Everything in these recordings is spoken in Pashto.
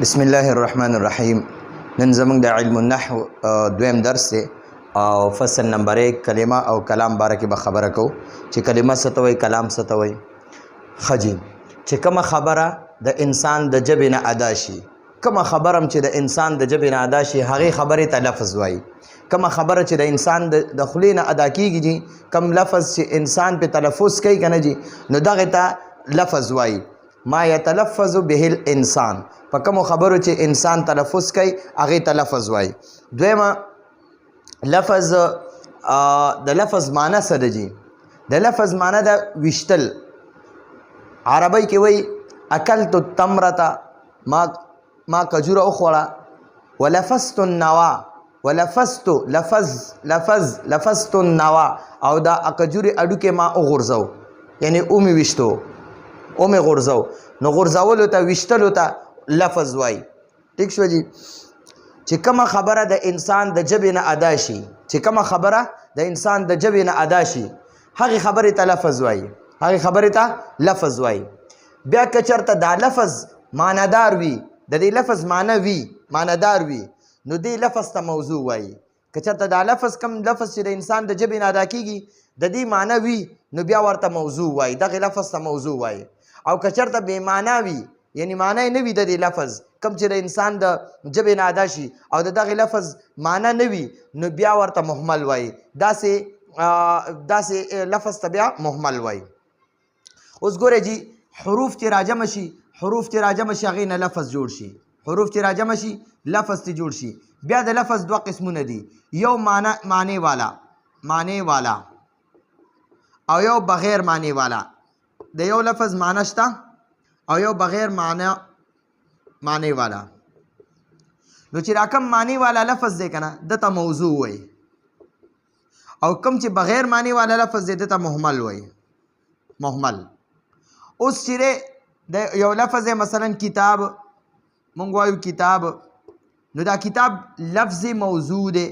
بسم الله الرحمن الرحیم. نن زموږ د علم النحو دویم درس دی او فصل نمبر 1 کلمه او کلام باره کې به خبره کوو چې کلمه څه ته وایي، کلام څه ته وایي. ښه، چې کومه خبره د انسان د ژبې نه ادا شي، کومه خبره چې د انسان د ژبې نه ادا شي هغې خبرې ته لفظ وایي. کومه خبره چې د انسان د خولې نه ادا کېږي، کوم لفظ چې انسان په تلفظ کوي که نه جي، نو دغې ته لفظ وایي. ما یتلفظ به الانسان، په کومو خبرو چې انسان تلفظ کوي هغې ته لفظ وایي. دویمه لفظ، د لفظ معنی څه ده جي؟ د لفظ معنی ده ویشتل. عربی کې وایي اکلت التمرة، ما کجوره وخوړه. ولفظت النوا، ولفظت لفظت النوا، او دا کجورې اډوکې ما وغورځو، یعنی اومې ویشتو، اومې غورځو. نو غورځولو ته ویشتلو ته لفظ وایي. ټیک شو جي؟ چې کومه خبره د انسان د ژبې نه ادا شي، چې کومه خبره د انسان د ژبې نه ادا شي هغې خبرې ته لفظ وایي، هغې خبرې ته لفظ وایي. بیا که چېرته دا لفظ معنادار وي، د دې لفظ معنی وي، معنادار وي، نو دې لفظ ته موضوع وایي. که چېرته دا لفظ کم لفظ چې د انسان د ژبې نه ادا کېږي د دې معنی وي، نو بیا ورته موضوع وایي، دغې لفظ ته موضوع وایي. او که چېرته بې معنا وي، یعنی معنی نه وي د دې لفظ کم چې د انسان د ژبې نه ادا شي او د دغې لفظ معنی نه وي، نو بیا ورته محمل وایي. داسې لفظ ته بیا محمل وایي. اوس ګوره جي، حروف چې راجمع شي، حروف چې راجمع شي هغې نه لفظ جوړ شي، حروف چې راجمع شي لفظ ته جوړ شي. بیا د لفظ دوه قسمونه دي، یو معنی والا او یو بغیر معنی والا. د یو لفظ معنی شته او یو بغیر معنی والا. نو چې را کم معنی والا لفظ دی که نه دته موضوع وایي، او کم چې بغیر معنی والا لفظ دی دته محمل وایي، محمل. اوس چې د یو لفظ دی مثلا کتاب، مونږ وایو کتاب، نو دا کتاب لفظ موضوع دی،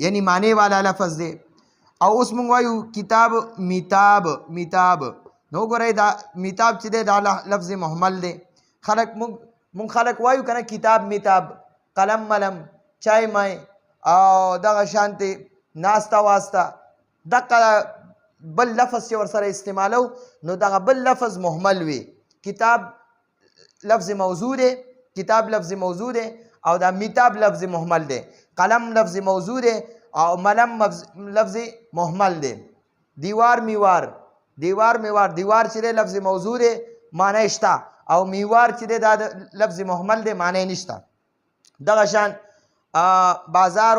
یعنی معنی والا لفظ دی. او اوس مونږ وایو کتاب میتاب، نو ګورئ دا میتاب چې دی دا لفظ محمل دی. مونږ خلک وایو که نه کتاب میتاب، قلم ملم، چای مای او دغه شانتې ناسته واسته، دغه بل لفظ چې ورسره استعمالو نو دغه بل لفظ محمل وي. کتاب لفظ موضوع دی، کتاب لفظ موضوع دی، او دا میتاب لفظ محمل دی. قلم لفظ موضوع دی او ملم لفظ محمل دی. دیوار میوار، دیوار چې دی لفظ موضوع دی، معنی شته، او میوار چې دی دا لفظ محمل دی، معنی نشته. دغه شان بازار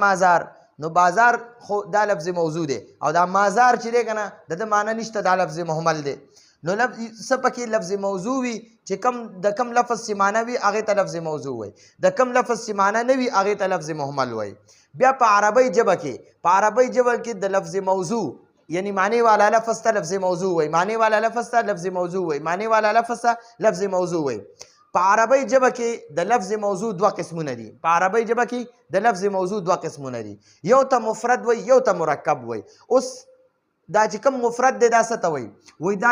مازار، نو بازار خو دا لفظ موضوع دی، او دا مازار چې دی که نه د معنی نشته، دا لفظ محمل دی. نو څه پکې لفظ موضوع وي چې د کم لفظ چې معنی وي هغې ته لفظ موضوع وایي، د کم لفظ چې معنی نه وي هغې ته لفظ محمل وایي. بیا په عربی ژبه کې د لفظ موضوع، یعنی معنی والا لفظ ته لفظ موضوع وایي، معنی والا لفظ ته لفظ موضوع وایي، معنی والا لفظ ته لفظ موضوع وایي. په عربی ژبه کې د لفظ موضوع دوه قسمونه دي، په عربی ژبه کې د لفظ موضوع دوه قسمونه دي، یو ته مفرد وایي، یو ته مرکب وایي. اوس دا چې کوم مفرد دی دا څه ته وایي؟ وایي دا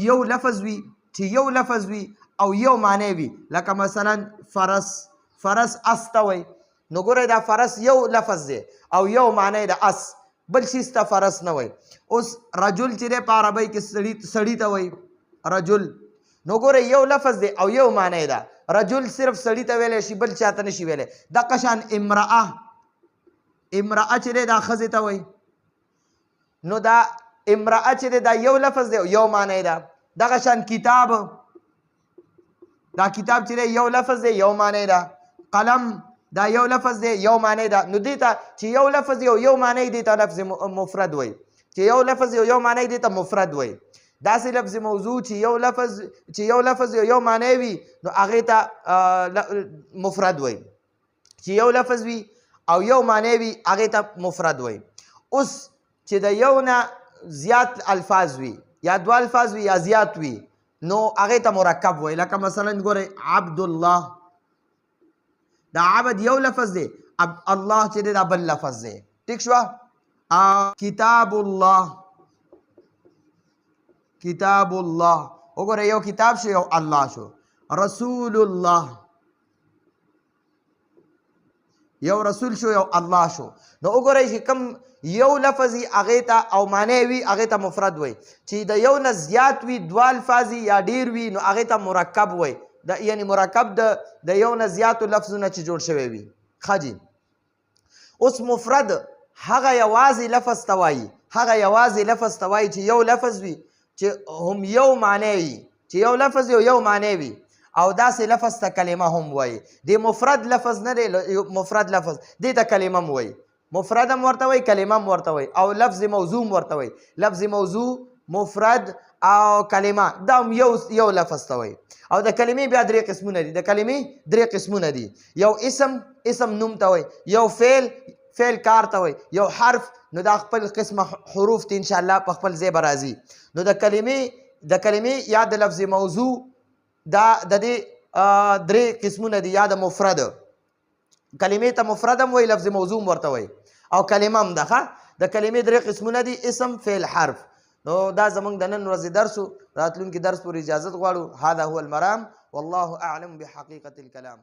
یو لفظ وي چې یو لفظ وي او یو معنی وي. لکه مثلا فرس اس ته وایي، نو ګورئ دا فرس یو لفظ دی او یو معنی د اس، بل شیز ته فرس نه وایي. اوس رجل چې دی په عربی کې سړي ته وایي رجل، نو ګورئ یو لفظ دی او یو معنی ده. رجل صرف سړي ته ویلی شي، بل چاته نشي ویلی. دغه شان امرأه چې دی دا ښځې ته وایي، نو دا امرأه چې دی دا یو لفظ دی او یو معنی ده. دغه شان کتاب، دا کتاب چې دی یو لفظ دی یو معنی ده. قلم دا یو لفظ دی یو معنی ده. نو دې ته چې یو لفظ دی او یو معنی دې ته لفظ مفرد وایي، چې یو لفظ دی او یو معنی دې ته مفرد وایي. داسې لفظ موضوع چې یو لفظ او یو معنی وي نو هغې ته مفرد وایي، چې یو لفظ وي او یو معنی وي هغې ته مفرد وایي. اوس چې د یو نه زیات الفاظ وي، یا دوه الفاظ وي یا زیات وي، نو هغې ته مرکب وایي. لکه مثلا ګورئ عبدالله، دا عبد یو لفظ دی، الله چې دی دا بل لفظ دی. ټیک شوه؟ کتاب الله، کتاب الله وګوره یو کتاب شو یو الله شو رسول الله، یو رسول شو یو الله شو. نو وګورئ چې کوم یو لفظ وي هغې ته او معنی وي هغې ته مفرد وایي، چې د یو نه زیات وي دوه الفاظ یا ډېر وي نو هغې ته مرکب وایي، یعنی مرکب د یو نه زیاتو لفظونه چې جوړ شوی وي. ښه جي، اوس مفرد هغه یوازې لفظ ته وایي، هغه یوازې لفظ ته وایي چې یو لفظ وي چې هم یو معنی وي، چې یو لفظ یو معنی وي، او داسې لفظ ته کلمه هم وایي. د مفرد لفظ نه دی، مفرد لفظ دې ته کلمه هم وایي، مفرد هم ورته وایي، کلمه هم ورته وایي، او لفظ موضوع هم ورته وایي. لفظ موضوع، مفرد او کلمه دا هم یو لفظ ته وایي. او د کلمې بیا درې قسمونه دي، د کلمې درې قسمونه دي. یو اسم نوم ته وایي، یو فعل کار ته وایي، یو حرف نو دا خپل قسمه حروف ته انشاءالله په خپل ځای به راځي. نو د کلمې یا د لفظ موضوع دا د دې درې قسمونه دي، یا د مفرد، کلمې ته مفرد هم وایي، لفظ موضوع هم ورته وایي، او کلمه هم ده. د کلمې درې قسمونه دي، اسم، فعل، حرف. نو دا زمونږ د نن ورځې درس و، راتلونکي درس پورې اجازت غواړو. هذا هو المرام، والله اعلم بحقیقة الکلام.